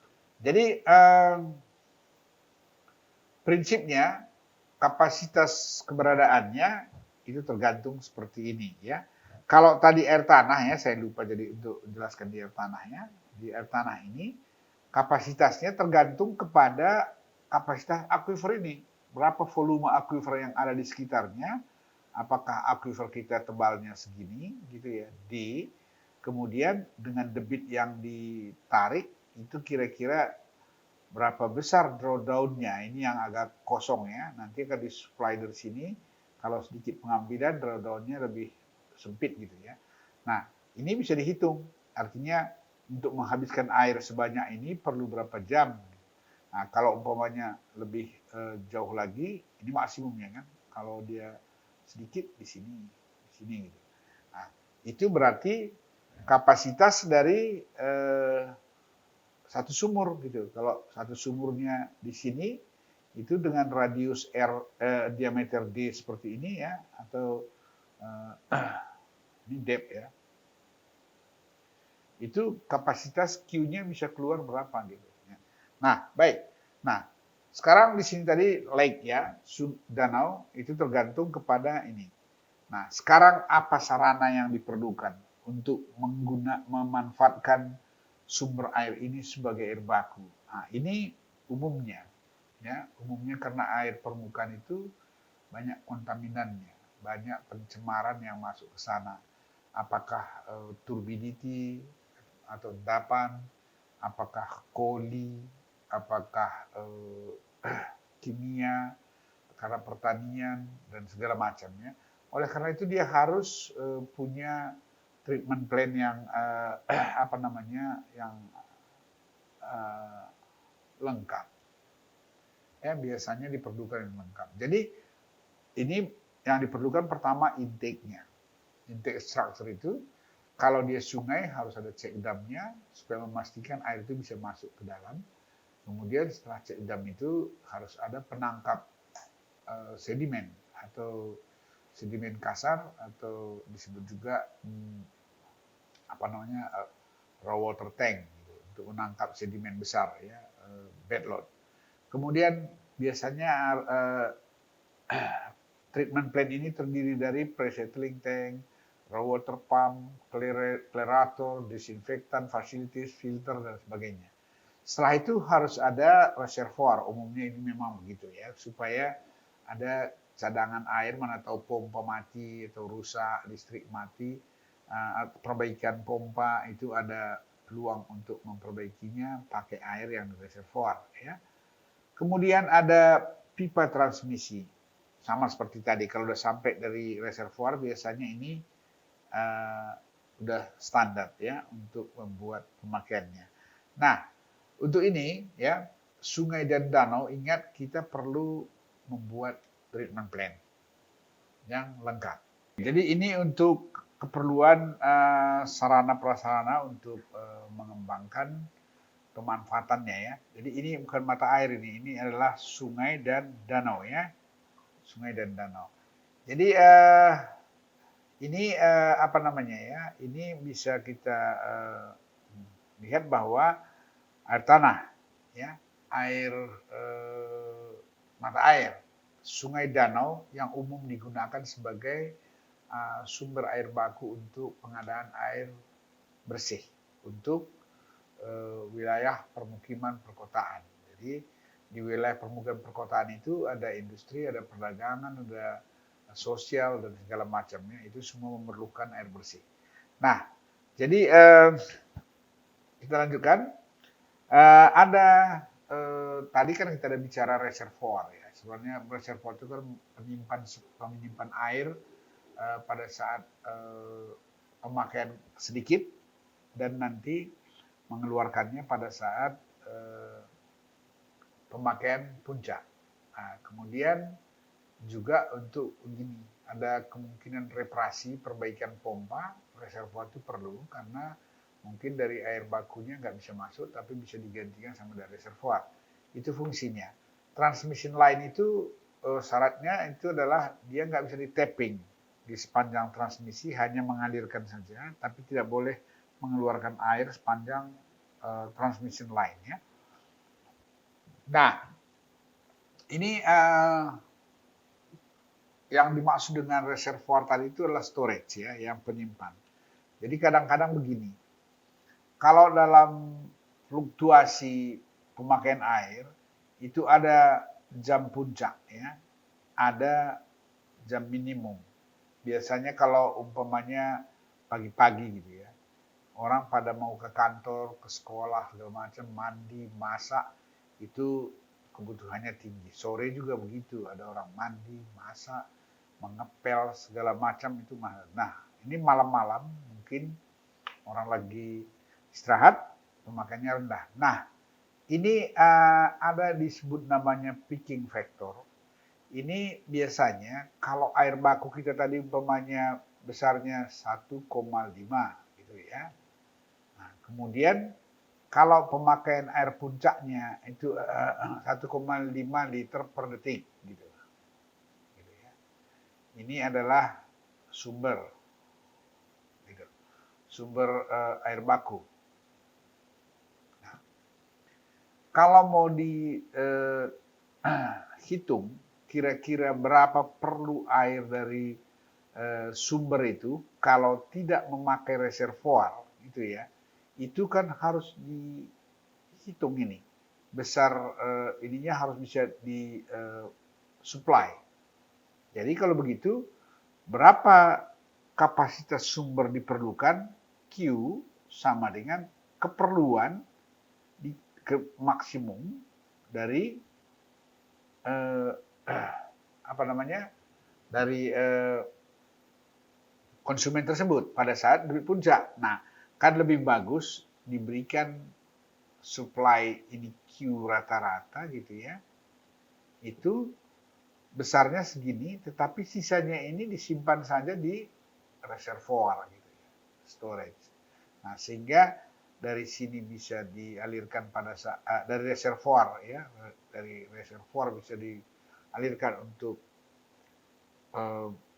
Jadi prinsipnya kapasitas keberadaannya itu tergantung seperti ini ya. Kalau tadi air tanah ya, saya lupa jadi untuk jelaskan di air tanahnya. Di air tanah ini kapasitasnya tergantung kepada kapasitas aquifer ini. Berapa volume aquifer yang ada di sekitarnya, apakah aquifer kita tebalnya segini gitu ya, D. Kemudian dengan debit yang ditarik itu kira-kira berapa besar drawdown-nya, ini yang agak kosong ya, nanti akan disupply dari sini, kalau sedikit pengambilan drawdown-nya lebih sempit gitu ya. Nah, ini bisa dihitung, artinya untuk menghabiskan air sebanyak ini perlu berapa jam. Nah, kalau umpamanya lebih jauh lagi, ini maksimumnya kan, kalau dia sedikit di sini gitu. Nah, itu berarti kapasitas dari satu sumur gitu. Kalau satu sumurnya di sini itu dengan radius diameter D seperti ini ya, atau ini depth ya. Itu kapasitas Q-nya bisa keluar berapa gitu. Nah, baik. Nah, sekarang di sini tadi lake ya, danau itu tergantung kepada ini. Nah, sekarang apa sarana yang diperlukan untuk memanfaatkan sumber air ini sebagai air baku? Nah, ini umumnya, ya, umumnya karena air permukaan itu banyak kontaminannya, banyak pencemaran yang masuk ke sana. Apakah turbidity atau endapan, apakah koli, apakah kimia, karena pertanian dan segala macamnya. Oleh karena itu dia harus punya treatment plan yang lengkap. Ya, biasanya diperlukan yang lengkap. Jadi ini yang diperlukan pertama intake-nya. Intake structure itu kalau dia sungai harus ada check dam-nya supaya memastikan air itu bisa masuk ke dalam. Kemudian setelah check dam itu harus ada penangkap sedimen atau sedimen kasar atau disebut juga raw water tank gitu, untuk menangkap sedimen besar ya, bed load. Kemudian biasanya treatment plant ini terdiri dari pre-settling tank, raw water pump, klerator, disinfektan, facilities, filter dan sebagainya. Setelah itu harus ada reservoir, umumnya ini memang begitu ya, supaya ada cadangan air, mana tahu pompa mati atau rusak, listrik mati, perbaikan pompa itu ada peluang untuk memperbaikinya pakai air yang di reservoir ya. Kemudian ada pipa transmisi, sama seperti tadi, kalau udah sampai dari reservoir biasanya ini udah standar ya untuk membuat pemakaiannya. Nah, untuk ini ya, sungai dan danau, ingat kita perlu membuat treatment plan yang lengkap. Jadi ini untuk keperluan sarana prasarana untuk mengembangkan pemanfaatannya ya. Jadi ini bukan mata air ini adalah sungai dan danau ya, sungai dan danau. Jadi ini ini bisa kita lihat bahwa air tanah, ya, air mata air, sungai danau yang umum digunakan sebagai sumber air baku untuk pengadaan air bersih untuk wilayah permukiman perkotaan. Jadi di wilayah permukiman perkotaan itu ada industri, ada perdagangan, ada sosial dan segala macamnya, itu semua memerlukan air bersih. Nah, jadi kita lanjutkan. Tadi kan kita ada bicara reservoir ya. Sebenarnya reservoir itu kan penyimpan air pada saat pemakaian sedikit dan nanti mengeluarkannya pada saat pemakaian puncak. Nah, kemudian juga untuk begini, ada kemungkinan reparasi perbaikan pompa reservoir itu perlu karena Mungkin dari air bakunya nggak bisa masuk, tapi bisa digantikan sama dari reservoir. Itu fungsinya. Transmission line itu syaratnya itu adalah dia nggak bisa di tapping di sepanjang transmisi, hanya mengalirkan saja, tapi tidak boleh mengeluarkan air sepanjang transmission line ya. Nah, ini yang dimaksud dengan reservoir tadi itu adalah storage ya, yang penyimpan. Jadi kadang-kadang begini, kalau dalam fluktuasi pemakaian air itu ada jam puncak ya, ada jam minimum. Biasanya kalau umpamanya pagi-pagi gitu ya, orang pada mau ke kantor, ke sekolah, segala macam, mandi, masak, itu kebutuhannya tinggi. Sore juga begitu, ada orang mandi, masak, mengepel, segala macam itu mahal. Nah, ini malam-malam mungkin orang lagi istirahat, pemakaiannya rendah. Nah, ini ada disebut namanya peaking factor. Ini biasanya kalau air baku kita tadi umpamanya besarnya 1,5 gitu ya. Nah, kemudian kalau pemakaian air puncaknya itu 1,5 liter per detik gitu. Gitu ya. Ini adalah sumber gitu. Sumber air baku. Nah, kalau mau dihitung kira-kira berapa perlu air dari sumber itu kalau tidak memakai reservoir gitu ya, itu kan harus dihitung ini besar ininya harus bisa di supply. Jadi kalau begitu berapa kapasitas sumber diperlukan, Q sama dengan keperluan ke maksimum dari apa namanya, dari konsumen tersebut pada saat debit puncak. Nah, kan lebih bagus diberikan supply ini Q rata-rata gitu ya. Itu besarnya segini, tetapi sisanya ini disimpan saja di reservoir gitu ya, storage. Nah, sehingga dari sini bisa dialirkan pada saat dari reservoir ya, dari reservoir bisa dialirkan untuk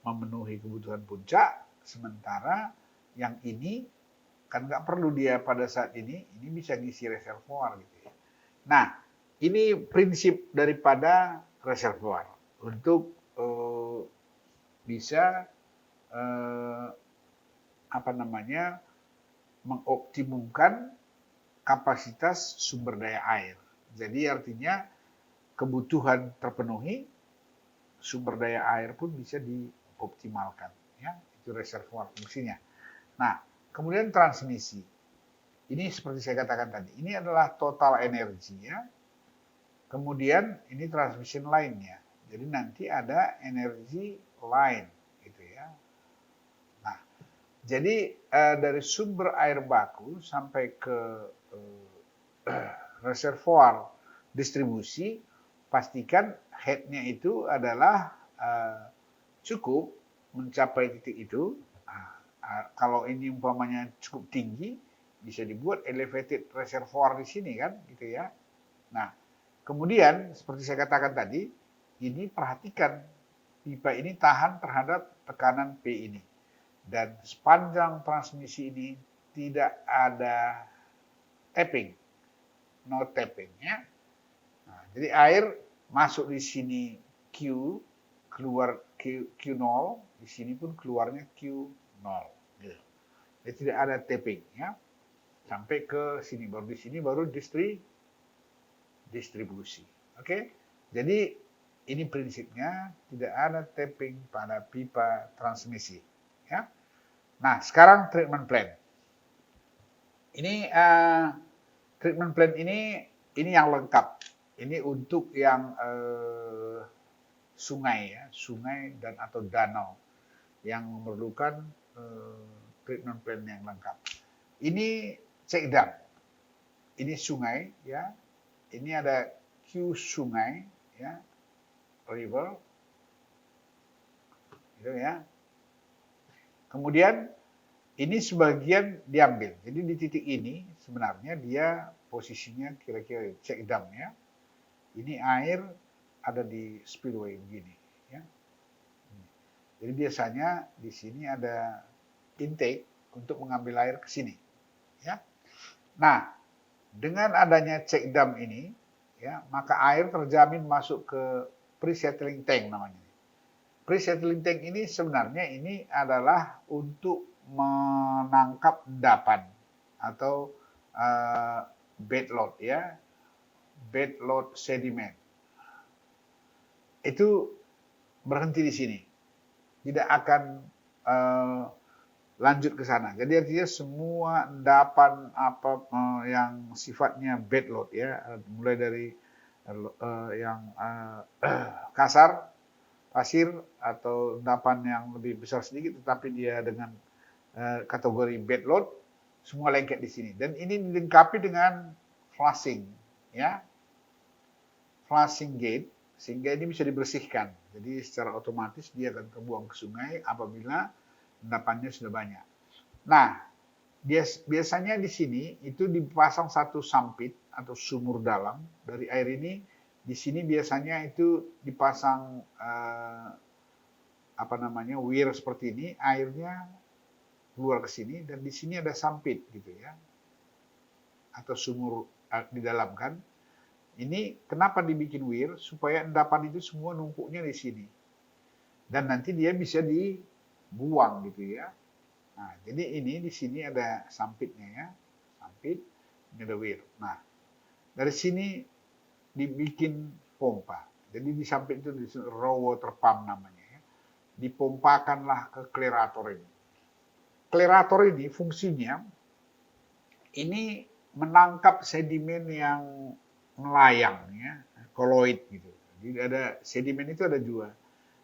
memenuhi kebutuhan puncak, sementara yang ini kan nggak perlu dia pada saat ini bisa ngisi reservoir gitu ya. Nah, ini prinsip daripada reservoir untuk bisa apa namanya, mengoptimumkan kapasitas sumber daya air. Jadi artinya kebutuhan terpenuhi, sumber daya air pun bisa dioptimalkan ya, itu reservoir fungsinya. Nah, kemudian transmisi. Ini seperti saya katakan tadi, ini adalah total energi ya. Kemudian ini transmission line-nya. Jadi nanti ada energi line gitu ya. Nah, jadi dari sumber air baku sampai ke reservoir distribusi, pastikan head-nya itu adalah cukup mencapai titik itu. Kalau ini umpamanya cukup tinggi, bisa dibuat elevated reservoir di sini kan, gitu ya. Nah, kemudian seperti saya katakan tadi, ini perhatikan pipa ini tahan terhadap tekanan P ini. Dan sepanjang transmisi ini tidak ada tapping, no tapping ya. Nah, jadi air masuk di sini Q, keluar Q0, di sini pun keluarnya Q0. Gitu. Jadi tidak ada tapping ya. Sampai ke sini, baru di sini baru distribusi. Oke? Jadi ini prinsipnya, tidak ada tapping pada pipa transmisi. Ya. Nah, sekarang treatment plan. Ini treatment plan ini yang lengkap. Ini untuk yang sungai ya, sungai dan atau danau yang memerlukan treatment plan yang lengkap. Ini check dam. Ini sungai ya. Ini ada Q sungai ya, river. Gitu ya. Kemudian ini sebagian diambil. Jadi di titik ini sebenarnya dia posisinya kira-kira check dam ya. Ini air ada di spillway begini ya. Jadi biasanya di sini ada intake untuk mengambil air ke sini ya. Nah, dengan adanya check dam ini ya, maka air terjamin masuk ke pre-settling tank namanya. Pre-settling tank ini sebenarnya ini adalah untuk menangkap endapan atau bed load ya, bed load sedimen. Itu berhenti di sini, tidak akan lanjut ke sana. Jadi artinya semua endapan apa yang sifatnya bed load ya, mulai dari yang kasar, pasir atau endapan yang lebih besar sedikit, tetapi dia dengan kategori bed load, semua lengket di sini. Dan ini dilengkapi dengan flushing, ya, flushing gate, sehingga ini bisa dibersihkan. Jadi secara otomatis dia akan terbuang ke sungai apabila endapannya sudah banyak. Nah, biasanya di sini itu dipasang satu sampit atau sumur dalam dari air ini. Di sini biasanya itu dipasang weir seperti ini, airnya keluar ke sini, dan di sini ada sampit gitu ya, atau sumur di dalam kan. Ini kenapa dibikin weir? Supaya endapan itu semua numpuknya di sini, dan nanti dia bisa dibuang gitu ya. Nah, jadi ini di sini ada sampitnya ya, sampit, ini ada weir. Nah, dari sini dibikin pompa. Jadi di samping itu raw water pump namanya ya. Dipompakanlah ke klerator ini. Klerator ini fungsinya ini menangkap sedimen yang melayang ya, koloid gitu. Jadi ada sedimen itu ada dua.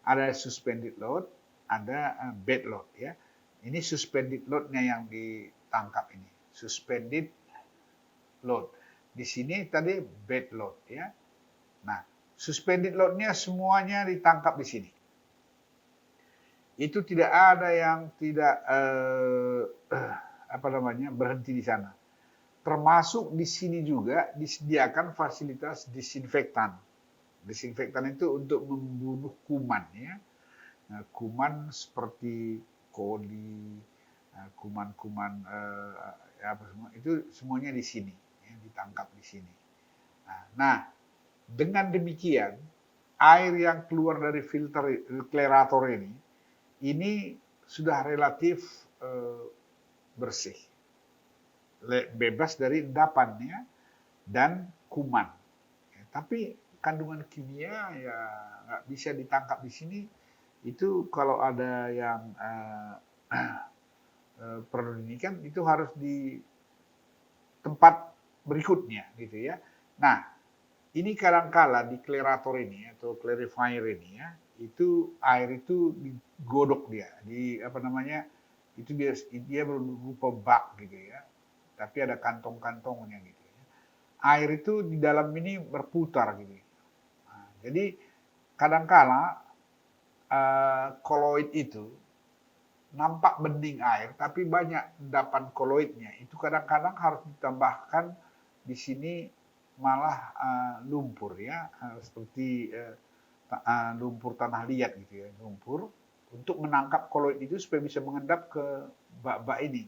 Ada suspended load, ada bed load ya. Ini suspended load-nya yang ditangkap ini. Suspended load. Di sini tadi bed load ya. Nah, suspended load-nya semuanya ditangkap di sini. Itu tidak ada yang tidak berhenti di sana. Termasuk di sini juga disediakan fasilitas disinfektan. Disinfektan itu untuk membunuh kuman ya. Nah, kuman seperti koli, kuman-kuman itu semuanya di sini ya, ditangkap di sini. Nah, dengan demikian air yang keluar dari filter klerator ini sudah relatif bersih, bebas dari endapannya dan kuman. Ya, tapi kandungan kimia ya nggak bisa ditangkap di sini. Itu kalau ada yang perlu dinikan itu harus di tempat berikutnya gitu ya. Nah, ini kadangkala di klerator ini atau clarifier ini ya, itu air itu digodok dia, itu dia berupa bak gitu ya, tapi ada kantong-kantongnya gitu ya. Air itu di dalam ini berputar gitu. Nah, jadi kadangkala koloid itu nampak bening air, tapi banyak endapan koloidnya. Itu kadang-kadang harus ditambahkan di sini malah lumpur ya, seperti lumpur tanah liat gitu ya, lumpur untuk menangkap koloid itu supaya bisa mengendap ke bak-bak ini.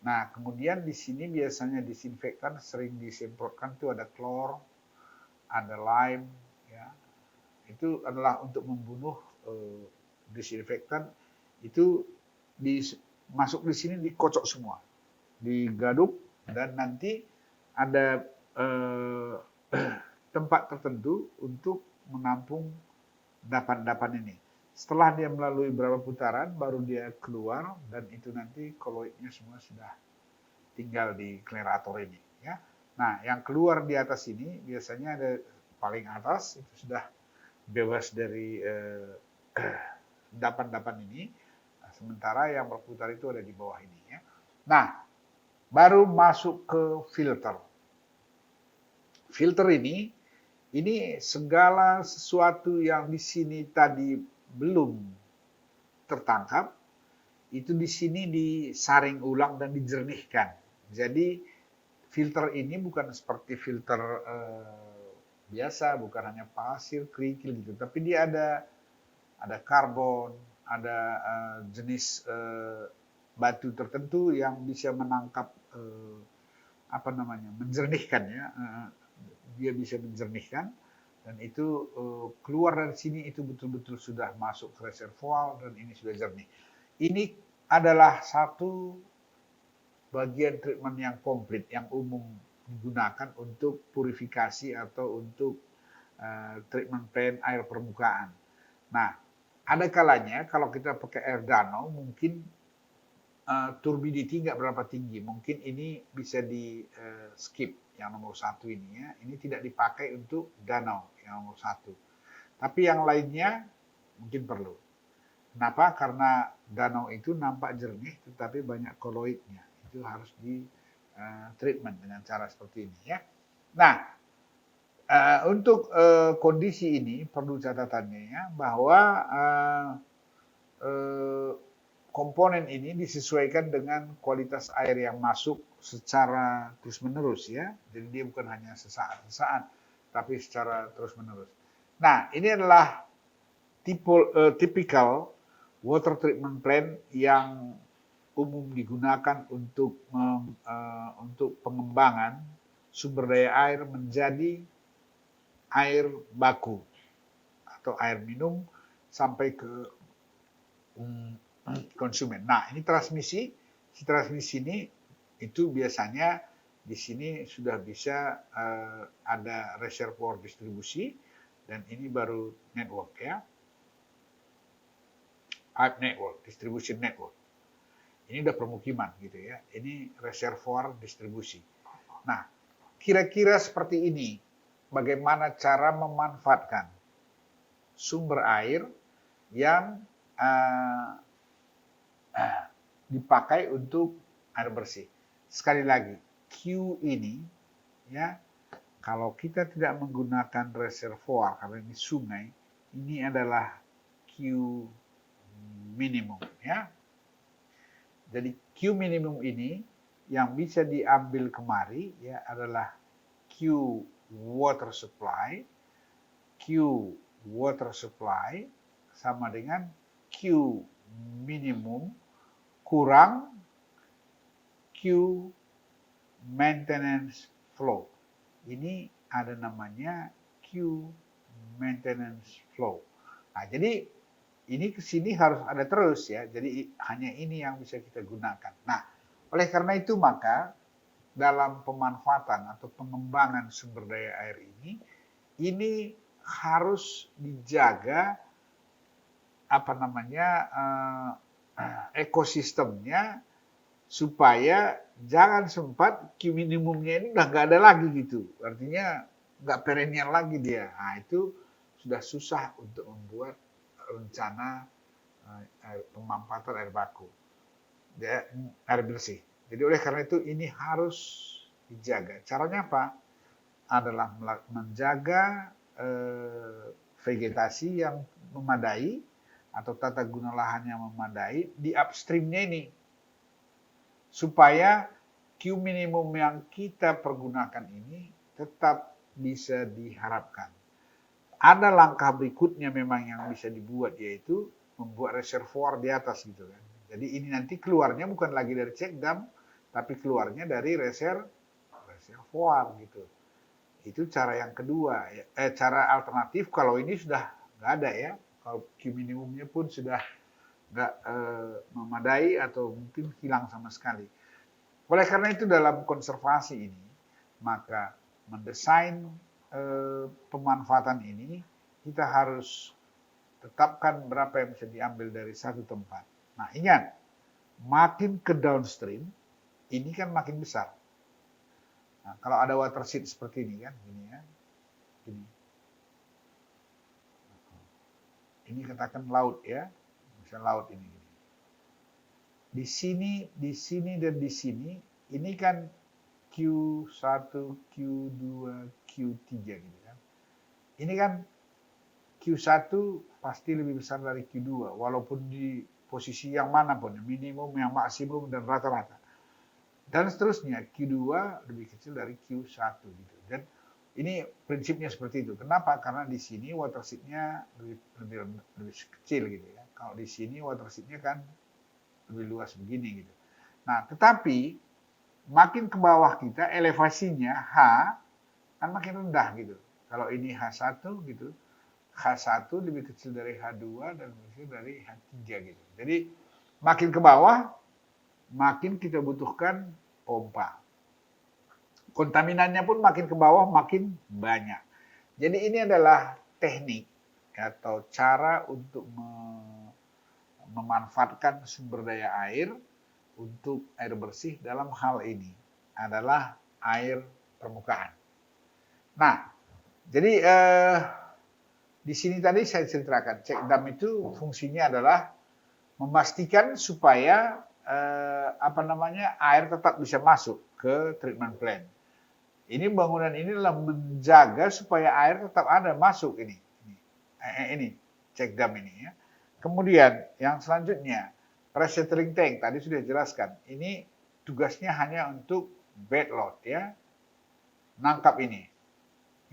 Nah, kemudian di sini biasanya disinfektan sering disemprotkan tuh ada klor, ada lime ya. Itu adalah untuk membunuh disinfektan. Itu masuk di sini dikocok semua, digaduk, dan nanti ada tempat tertentu untuk menampung endapan-endapan ini. Setelah dia melalui beberapa putaran, baru dia keluar, dan itu nanti koloidnya semua sudah tinggal di klerator ini. Ya. Nah, yang keluar di atas ini biasanya ada paling atas itu sudah bebas dari endapan-endapan ini. Nah, sementara yang berputar itu ada di bawah ini. Ya. Nah, baru masuk ke filter. Filter ini segala sesuatu yang di sini tadi belum tertangkap, itu di sini disaring ulang dan dijernihkan. Jadi filter ini bukan seperti filter biasa, bukan hanya pasir, kerikil gitu, tapi dia ada karbon, ada jenis batu tertentu yang bisa menangkap menjernihkan ya, dia bisa menjernihkan dan itu keluar dari sini itu betul-betul sudah masuk ke reservoir dan ini sudah jernih. Ini adalah satu bagian treatment yang komplit yang umum digunakan untuk purifikasi atau untuk treatment plan air permukaan. Nah, ada kalanya kalau kita pakai air danau mungkin turbidity nggak berapa tinggi, mungkin ini bisa di skip yang nomor 1 ini ya. Ini tidak dipakai untuk danau yang nomor 1. Tapi yang lainnya mungkin perlu. Kenapa? Karena danau itu nampak jernih tetapi banyak koloidnya. Itu harus di treatment dengan cara seperti ini ya. Nah, untuk kondisi ini perlu catatannya ya bahwa komponen ini disesuaikan dengan kualitas air yang masuk secara terus-menerus ya. Jadi dia bukan hanya sesaat-sesaat, tapi secara terus-menerus. Nah, ini adalah typical water treatment plant yang umum digunakan untuk pengembangan sumber daya air menjadi air baku atau air minum sampai ke konsumen. Nah, ini transmisi. Si transmisi ini itu biasanya di sini sudah bisa ada reservoir distribusi dan ini baru network ya. Pipe network, distribution network. Ini udah permukiman gitu ya. Ini reservoir distribusi. Nah, kira-kira seperti ini bagaimana cara memanfaatkan sumber air yang dipakai untuk air bersih. Sekali lagi, Q ini ya, kalau kita tidak menggunakan reservoir karena ini sungai, ini adalah Q minimum ya. Jadi Q minimum ini yang bisa diambil kemari ya adalah Q water supply. Q water supply sama dengan Q minimum kurang Q maintenance flow. Ini ada namanya Q maintenance flow. Nah, jadi ini ke sini harus ada terus ya. Jadi hanya ini yang bisa kita gunakan. Nah, oleh karena itu maka dalam pemanfaatan atau pengembangan sumber daya air ini harus dijaga ekosistemnya supaya jangan sempat Q minimumnya ini udah nggak ada lagi gitu. Artinya nggak perennial lagi dia. Nah, itu sudah susah untuk membuat rencana pemanfaatan air baku, air bersih. Jadi oleh karena itu ini harus dijaga. Caranya apa? Adalah menjaga vegetasi yang memadai atau tata guna lahan yang memadai di upstreamnya ini. Supaya Q minimum yang kita pergunakan ini tetap bisa diharapkan. Ada langkah berikutnya memang yang bisa dibuat, yaitu membuat reservoir di atas gitu kan. Jadi ini nanti keluarnya bukan lagi dari check dam, tapi keluarnya dari reservoir gitu. Itu cara yang kedua. Cara alternatif kalau ini sudah nggak ada ya. Kalau Q minimumnya pun sudah nggak memadai atau mungkin hilang sama sekali. Oleh karena itu dalam konservasi ini, maka mendesain pemanfaatan ini, kita harus tetapkan berapa yang bisa diambil dari satu tempat. Nah, ingat, makin ke downstream, ini kan makin besar. Nah, kalau ada watershed seperti ini kan, gini ya, gini. Ini katakan laut ya, misalnya laut ini. Di sini, dan di sini, ini kan Q1, Q2, Q3 gitu kan. Ini kan Q1 pasti lebih besar dari Q2, walaupun di posisi yang manapun, minimum, yang maksimum, dan rata-rata. Dan seterusnya, Q2 lebih kecil dari Q1 gitu. Dan ini prinsipnya seperti itu. Kenapa? Karena di sini water sheet-nya lebih kecil gitu ya. Kalau di sini water sheet-nya kan lebih luas begini gitu. Nah, tetapi makin ke bawah kita elevasinya H kan makin rendah gitu. Kalau ini H1 gitu, H1 lebih kecil dari H2 dan lebih kecil dari H3 gitu. Jadi makin ke bawah makin kita butuhkan pompa. Kontaminannya pun makin ke bawah makin banyak. Jadi ini adalah teknik atau cara untuk memanfaatkan sumber daya air untuk air bersih dalam hal ini adalah air permukaan. Nah, jadi di sini tadi saya ceritakan, cek dam itu fungsinya adalah memastikan supaya air tetap bisa masuk ke treatment plant. Ini bangunan ini adalah menjaga supaya air tetap ada masuk ini cek dam ini ya. Kemudian yang selanjutnya pressuring tank tadi sudah jelaskan. Ini tugasnya hanya untuk bed load ya, nangkap ini.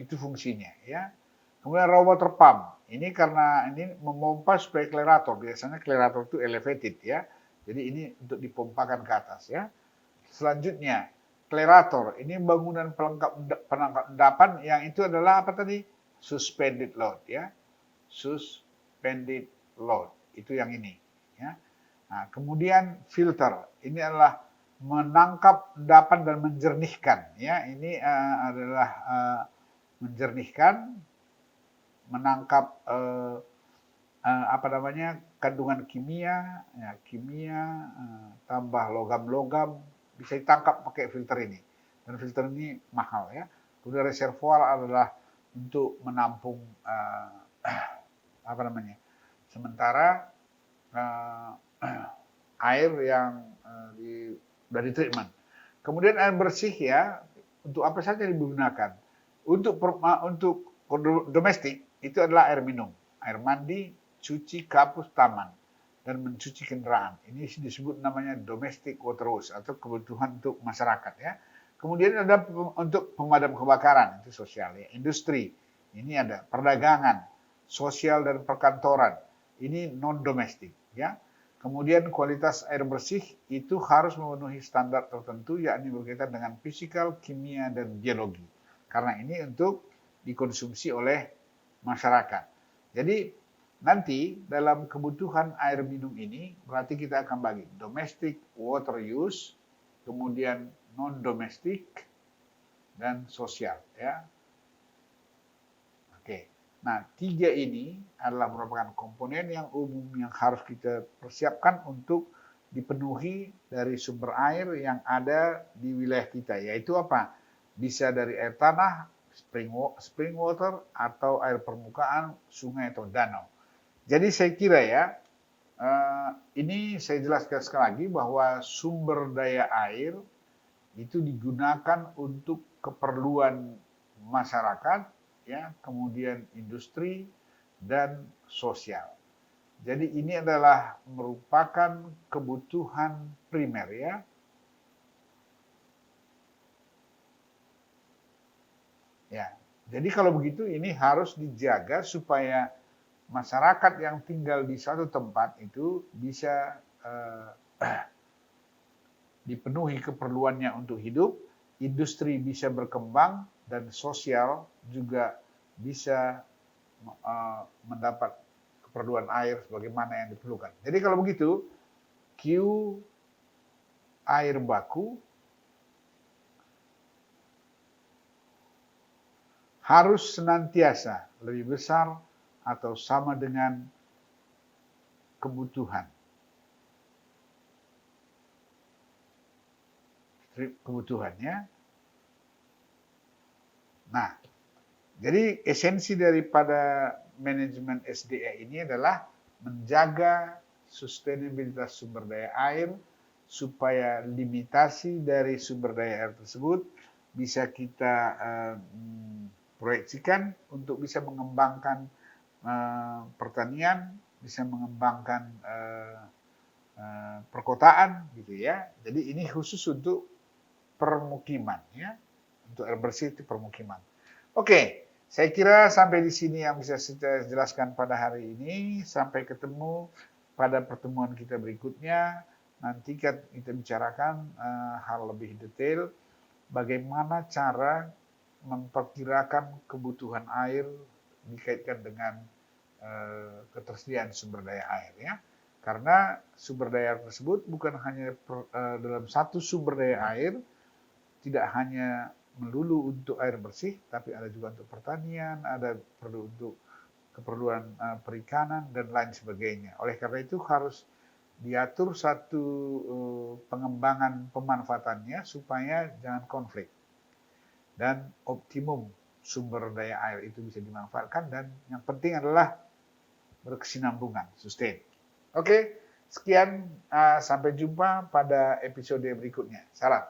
Itu fungsinya ya. Kemudian raw water pump. Ini karena ini memompa supaya klerator. Biasanya klerator itu elevated ya. Jadi ini untuk dipompakan ke atas ya. Selanjutnya klerator. Ini bangunan penangkap endapan yang itu adalah apa tadi? Suspended load ya. Suspended load. Itu yang ini ya. Nah, kemudian filter. Ini adalah menangkap endapan dan menjernihkan ya. Ini adalah menjernihkan, menangkap kandungan kimia, tambah logam-logam bisa ditangkap pakai filter ini. Dan filter ini mahal ya. Kemudian reservoir adalah untuk menampung sementara air yang dari treatment. Kemudian air bersih ya, untuk apa saja digunakan? Untuk domestik itu adalah air minum, air mandi, cuci kapus taman, dan mencuci kendaraan. Ini disebut namanya domestic water use atau kebutuhan untuk masyarakat ya. Kemudian ada untuk pemadam kebakaran, itu sosial ya. Industri, ini ada perdagangan, sosial dan perkantoran. Ini non domestik ya. Kemudian kualitas air bersih itu harus memenuhi standar tertentu yakni berkaitan dengan fisikal, kimia, dan biologi. Karena ini untuk dikonsumsi oleh masyarakat. Jadi nanti dalam kebutuhan air minum ini berarti kita akan bagi domestic water use, kemudian non-domestic, dan sosial ya. Oke. Nah, 3 ini adalah merupakan komponen yang umum yang harus kita persiapkan untuk dipenuhi dari sumber air yang ada di wilayah kita. Yaitu apa? Bisa dari air tanah, spring water, atau air permukaan, sungai atau danau. Jadi saya kira ya, ini saya jelaskan sekali lagi bahwa sumber daya air itu digunakan untuk keperluan masyarakat, ya, kemudian industri dan sosial. Jadi ini adalah merupakan kebutuhan primer ya. Ya. Jadi kalau begitu ini harus dijaga supaya masyarakat yang tinggal di suatu tempat itu bisa dipenuhi keperluannya untuk hidup, industri bisa berkembang, dan sosial juga bisa mendapat keperluan air sebagaimana yang diperlukan. Jadi kalau begitu, Q air baku harus senantiasa lebih besar atau sama dengan kebutuhannya. Nah, jadi esensi daripada manajemen SDA ini adalah menjaga sustainabilitas sumber daya air supaya limitasi dari sumber daya air tersebut bisa kita proyeksikan untuk bisa mengembangkan pertanian, bisa mengembangkan perkotaan gitu ya. Jadi ini khusus untuk permukiman ya. Untuk air bersih itu permukiman. Oke, saya kira sampai di sini yang bisa saya jelaskan pada hari ini. Sampai ketemu pada pertemuan kita berikutnya. Nanti kita bicarakan hal lebih detail bagaimana cara memperkirakan kebutuhan air dikaitkan dengan ketersediaan sumber daya air ya. Karena sumber daya tersebut bukan hanya dalam satu sumber daya air, tidak hanya melulu untuk air bersih, tapi ada juga untuk pertanian, ada perlu untuk keperluan perikanan dan lain sebagainya. Oleh karena itu harus diatur satu pengembangan pemanfaatannya supaya jangan konflik dan optimum sumber daya air itu bisa dimanfaatkan, dan yang penting adalah berkesinambungan, sustain. Oke, sekian, sampai jumpa pada episode berikutnya. Salam.